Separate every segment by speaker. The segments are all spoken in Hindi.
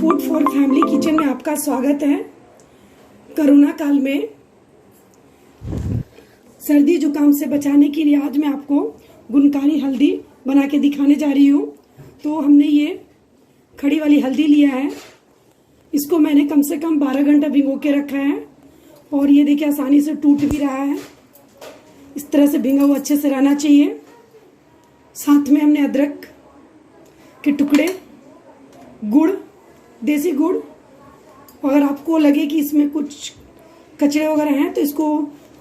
Speaker 1: फूड फॉर फैमिली किचन में आपका स्वागत है। कोरोना काल में सर्दी जुकाम से बचाने के लिए आज मैं आपको गुणकारी हल्दी बना के दिखाने जा रही हूँ। तो हमने ये खड़ी वाली हल्दी लिया है, इसको मैंने कम से कम 12 घंटा भिगो के रखा है और ये देखिए आसानी से टूट भी रहा है। इस तरह से भिंगा हुआ अच्छे से रहना चाहिए। साथ में हमने अदरक के टुकड़े, गुड़, देसी गुड़। अगर आपको लगे कि इसमें कुछ कचरे वगैरह हैं तो इसको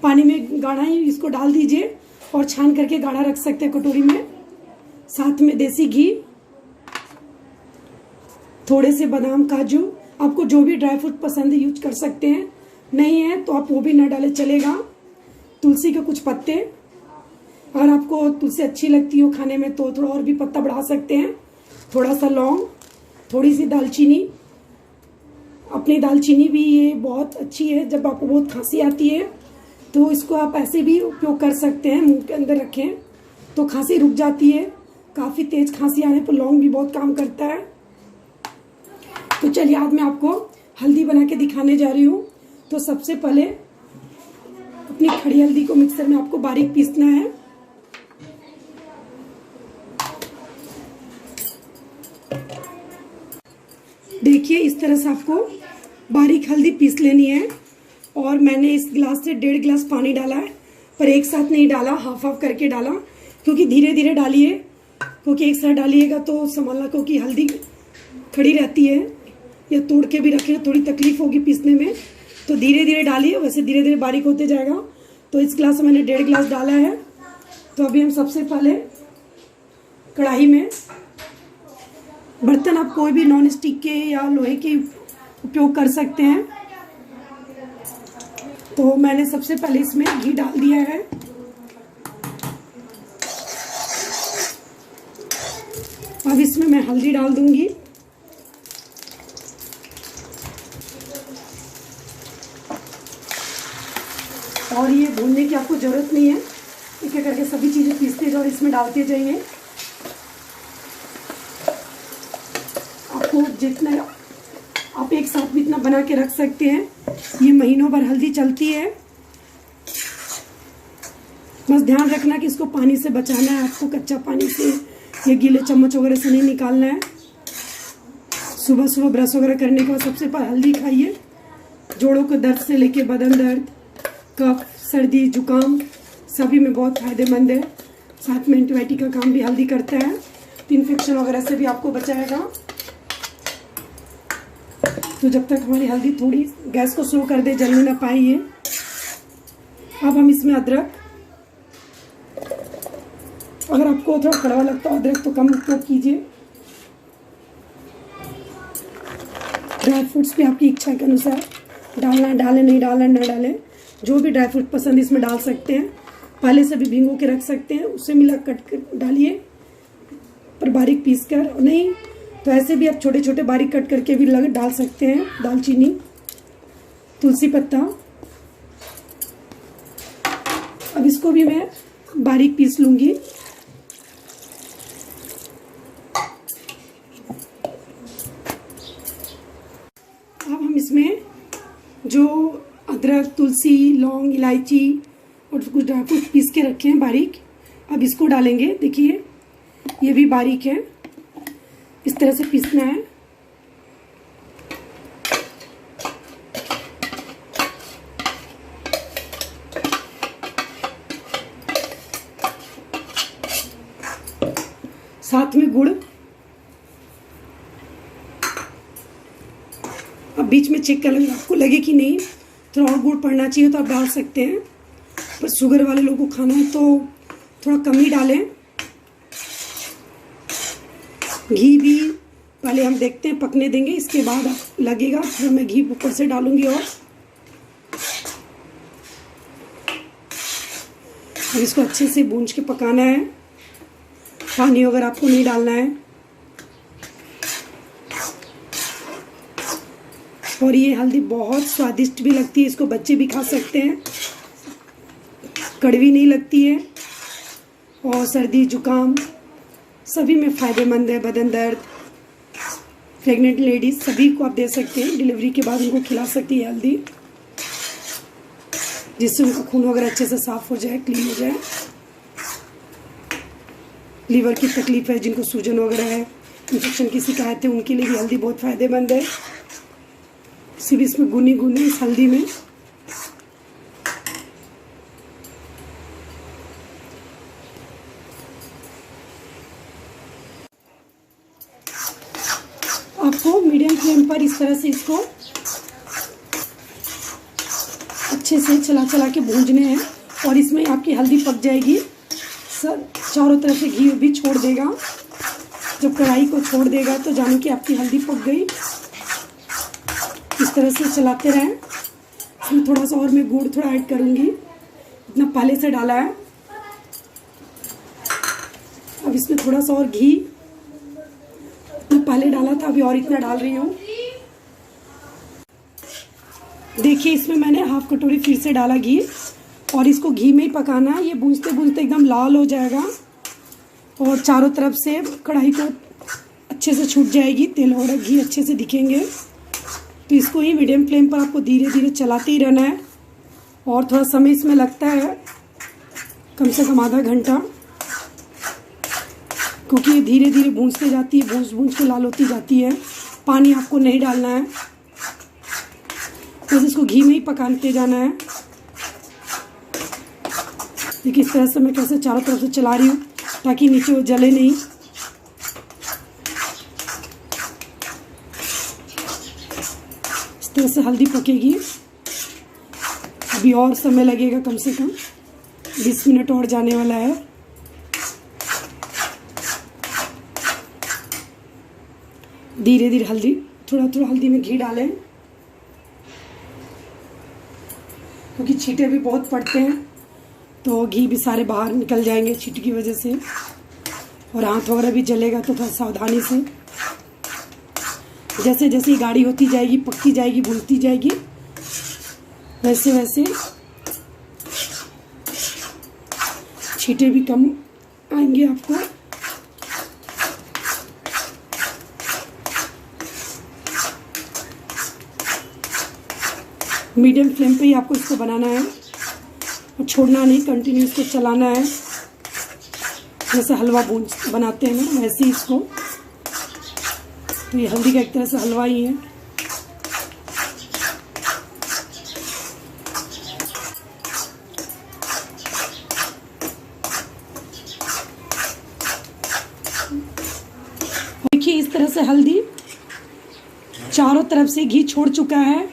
Speaker 1: पानी में गाढ़ा ही इसको डाल दीजिए और छान करके गाढ़ा रख सकते हैं कटोरी में। साथ में देसी घी, थोड़े से बादाम, काजू, आपको जो भी ड्राई फ्रूट पसंद है यूज कर सकते हैं, नहीं है तो आप वो भी ना डालें चलेगा। तुलसी के कुछ पत्ते, अगर आपको तुलसी अच्छी लगती हो खाने में तो थोड़ा और भी पत्ता बढ़ा सकते हैं। थोड़ा सा लौंग, थोड़ी सी दालचीनी। अपनी दालचीनी भी ये बहुत अच्छी है, जब आपको बहुत खांसी आती है तो इसको आप ऐसे भी उपयोग कर सकते हैं, मुंह के अंदर रखें तो खांसी रुक जाती है। काफ़ी तेज खांसी आने पर लौंग भी बहुत काम करता है। तो चलिए आज मैं आपको हल्दी बना के दिखाने जा रही हूँ। तो सबसे पहले अपनी खड़ी हल्दी को मिक्सर में आपको बारीक पीसना है। देखिए इस तरह से आपको बारीक हल्दी पीस लेनी है। और मैंने इस गिलास से 1.5 गिलास पानी डाला है, पर एक साथ नहीं डाला, हाफ हाफ करके डाला, क्योंकि धीरे धीरे डालिए, क्योंकि एक साथ डालिएगा तो संभालना, क्योंकि हल्दी खड़ी रहती है या तोड़ के भी रखें थोड़ी तकलीफ होगी पीसने में, तो धीरे धीरे डालिए, वैसे धीरे धीरे बारीक होते जाएगा। तो इस गिलास में मैंने 1.5 गिलास डाला है। तो अभी हम सबसे पहले कढ़ाई में, बर्तन आप कोई भी नॉन स्टिक के या लोहे के उपयोग कर सकते हैं। तो मैंने सबसे पहले इसमें घी डाल दिया है। अब इसमें मैं हल्दी डाल दूंगी। और ये भूनने की आपको जरूरत नहीं है, एक एक करके सभी चीजें पीसते जाओ और इसमें डालते जाइए। आपको जितना आप एक साथ भी इतना बना के रख सकते हैं, ये महीनों भर हल्दी चलती है। बस ध्यान रखना कि इसको पानी से बचाना है, आपको कच्चा पानी से या गीले चम्मच वगैरह से नहीं निकालना है। सुबह सुबह ब्रश वगैरह करने के बाद सबसे पहले हल्दी खाइए। जोड़ों के दर्द से लेके बदन दर्द, कफ, सर्दी, जुकाम सभी में बहुत फायदेमंद है। साथ में एंटीबायोटिक का काम भी हल्दी करता है, तो इन्फेक्शन वगैरह से भी आपको बचाएगा। तो जब तक हमारी हल्दी थोड़ी गैस को स्लो कर दे, जलने ना पाए ये। अब हम इसमें अदरक, अगर आपको थोड़ा कड़वा लगता है अदरक तो कम उपयोग कीजिए। ड्राई फ्रूट्स भी आपकी इच्छा के अनुसार डालना, डालें, नहीं डालें, ना डालें, जो भी ड्राई फ्रूट पसंद इसमें डाल सकते हैं। पहले से भी भिगो के रख सकते हैं, उससे मिला कट कर डालिए, पर बारीक पीस कर, नहीं तो ऐसे भी आप छोटे छोटे बारीक कट करके भी डाल सकते हैं। दालचीनी, तुलसी पत्ता, अब इसको भी मैं बारीक पीस लूंगी। अब हम इसमें जो अदरक, तुलसी, लौंग, इलायची और कुछ ड्राई फ्रूट पीस के रखे हैं बारीक, अब इसको डालेंगे। देखिए ये भी बारीक है, इस तरह से पीसना है। साथ में गुड़, अब बीच में चेक कर लेंगे, आपको लगे कि नहीं थोड़ा और गुड़ पड़ना चाहिए तो आप डाल सकते हैं, पर शुगर वाले लोगों को खाना है तो थोड़ा कम ही डालें। घी भी पहले हम देखते हैं, पकने देंगे, इसके बाद लगेगा फिर मैं घी ऊपर से डालूंगी। और अब इसको अच्छे से भूंज के पकाना है, पानी वगैरह आपको नहीं डालना है। और ये हल्दी बहुत स्वादिष्ट भी लगती है, इसको बच्चे भी खा सकते हैं, कड़वी नहीं लगती है और सर्दी जुकाम सभी में फ़ायदेमंद है। बदन दर्द, प्रेग्नेंट लेडीज सभी को आप दे सकते हैं। डिलीवरी के बाद उनको खिला सकती है हल्दी, जिससे उनका खून वगैरह अच्छे से साफ हो जाए, क्लीन हो जाए। लीवर की तकलीफ है, जिनको सूजन वगैरह है, इन्फेक्शन की शिकायत है, उनके लिए भी हल्दी बहुत फ़ायदेमंद है। सिर्फ इसमें गुनी इस हल्दी में आपको मीडियम फ्लेम पर इस तरह से इसको अच्छे से चला के भूंजने हैं। और इसमें आपकी हल्दी पक जाएगी, सब चारों तरफ से घी भी छोड़ देगा। जब कढ़ाई को छोड़ देगा तो जानो कि आपकी हल्दी पक गई। इस तरह से चलाते रहें। इसमें थोड़ा सा और मैं गुड़ थोड़ा ऐड करूँगी, इतना पहले से डाला है। अब इसमें थोड़ा सा और घी, पहले डाला था, अभी और इतना डाल रही हूँ। देखिए इसमें मैंने हाफ कटोरी फिर से डाला घी, और इसको घी में ही पकाना है। ये भूनते भूनते एकदम लाल हो जाएगा और चारों तरफ से कढ़ाई को अच्छे से छूट जाएगी, तेल और घी अच्छे से दिखेंगे। तो इसको ही मीडियम फ्लेम पर आपको धीरे धीरे चलाते ही रहना है। और थोड़ा समय इसमें लगता है, कम से कम आधा घंटा, क्योंकि ये धीरे धीरे भूंजते जाती है, भूंज के लाल होती जाती है। पानी आपको नहीं डालना है, बस इसको घी में ही पकाते जाना है। देखिए इस तरह से मैं कैसे चारों तरफ से चला रही हूँ ताकि नीचे वो जले नहीं। इस तरह से हल्दी पकेगी। अभी और समय लगेगा, कम से कम 20 मिनट और जाने वाला है। धीरे धीरे हल्दी, थोड़ा थोड़ा हल्दी में घी डालें, क्योंकि छींटे भी बहुत पड़ते हैं, तो घी भी सारे बाहर निकल जाएंगे छींटे की वजह से। और हाथ वगैरह भी जलेगा, तो थोड़ा सावधानी से। जैसे जैसे ये गाढ़ी होती जाएगी, पकती जाएगी, भूनती जाएगी, वैसे वैसे छींटे भी कम आएंगे आपको। मीडियम फ्लेम पे ही आपको इसको बनाना है और छोड़ना नहीं, कंटिन्यू इसको चलाना है। जैसे हलवा बनाते हैं ना, वैसे ही इसको। तो ये हल्दी का एक तरह से हलवा ही है। देखिए इस तरह से हल्दी चारों तरफ से घी छोड़ चुका है,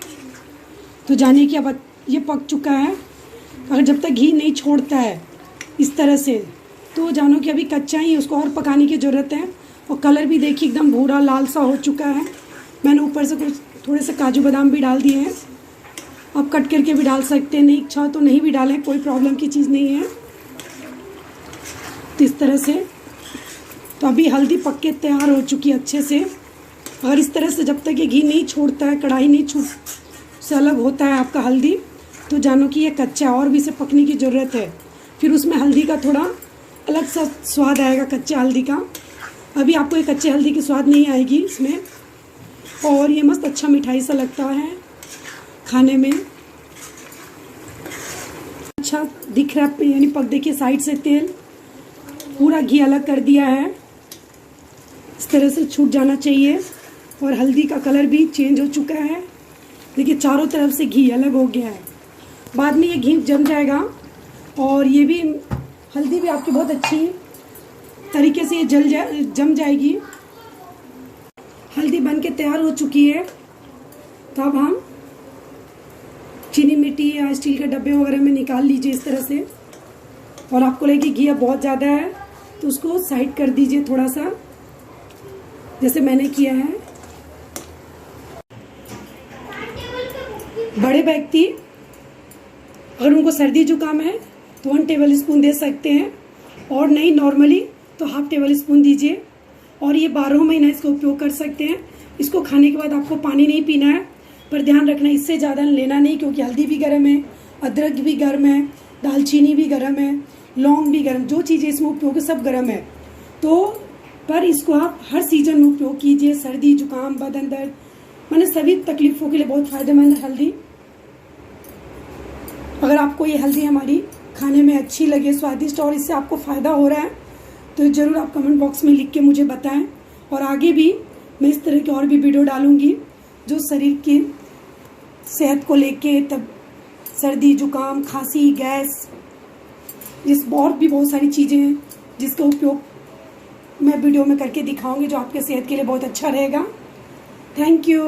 Speaker 1: तो जानिए कि अब ये पक चुका है। अगर जब तक घी नहीं छोड़ता है इस तरह से, तो जानो कि अभी कच्चा ही, उसको और पकाने की ज़रूरत है। और कलर भी देखिए एकदम भूरा लाल सा हो चुका है। मैंने ऊपर से कुछ थोड़े से काजू बादाम भी डाल दिए हैं, आप कट करके भी डाल सकते हैं, नहीं इच्छा तो नहीं भी डालें, कोई प्रॉब्लम की चीज़ नहीं है। तो इस तरह से तो अभी हल्दी पक के तैयार हो चुकी है अच्छे से। और इस तरह से जब तक ये घी नहीं छोड़ता है, कढ़ाई नहीं छूट से अलग होता है आपका हल्दी, तो जानो कि ये कच्चा है, और भी इसे पकने की ज़रूरत है। फिर उसमें हल्दी का थोड़ा अलग सा स्वाद आएगा, कच्चे हल्दी का। अभी आपको ये कच्चे हल्दी की स्वाद नहीं आएगी इसमें। और ये मस्त अच्छा मिठाई सा लगता है खाने में, अच्छा दिख रहा है। यानी पक, देखिए साइड से तेल पूरा घी अलग कर दिया है, इस तरह से छूट जाना चाहिए। और हल्दी का कलर भी चेंज हो चुका है, देखिए चारों तरफ से घी अलग हो गया है। बाद में ये घी जम जाएगा, और ये भी हल्दी भी आपकी बहुत अच्छी तरीके से ये जम जाएगी। हल्दी बन के तैयार हो चुकी है। तो अब हम चीनी मिट्टी या स्टील के डब्बे वगैरह में निकाल लीजिए इस तरह से। और आपको लगे घी अब बहुत ज़्यादा है तो उसको साइड कर दीजिए थोड़ा सा, जैसे मैंने किया है। बड़े व्यक्ति अगर उनको सर्दी जुकाम है तो 1 टेबल स्पून दे सकते हैं, और नहीं नॉर्मली तो हाफ टेबल स्पून दीजिए। और ये 12 महीना इसका उपयोग कर सकते हैं। इसको खाने के बाद आपको पानी नहीं पीना है, पर ध्यान रखना इससे ज़्यादा लेना नहीं, क्योंकि हल्दी भी गर्म है, अदरक भी गर्म है, दालचीनी भी गर्म है, लौंग भी गर्म, जो चीज़ें इसमें उपयोग है सब गर्म है। तो पर इसको आप हर सीजन में उपयोग कीजिए। सर्दी, जुकाम, बदन दर्द, मैंने सभी तकलीफों के लिए बहुत फायदेमंद है हल्दी। अगर आपको ये हल्दी हमारी खाने में अच्छी लगे, स्वादिष्ट, और इससे आपको फ़ायदा हो रहा है तो ज़रूर आप कमेंट बॉक्स में लिख के मुझे बताएं। और आगे भी मैं इस तरह की और भी वीडियो डालूंगी जो शरीर की सेहत को लेके, तब सर्दी, जुकाम, खांसी, गैस, इस और भी बहुत सारी चीज़ें हैं जिसका उपयोग मैं वीडियो में करके दिखाऊंगी जो आपके सेहत के लिए बहुत अच्छा रहेगा। Thank you.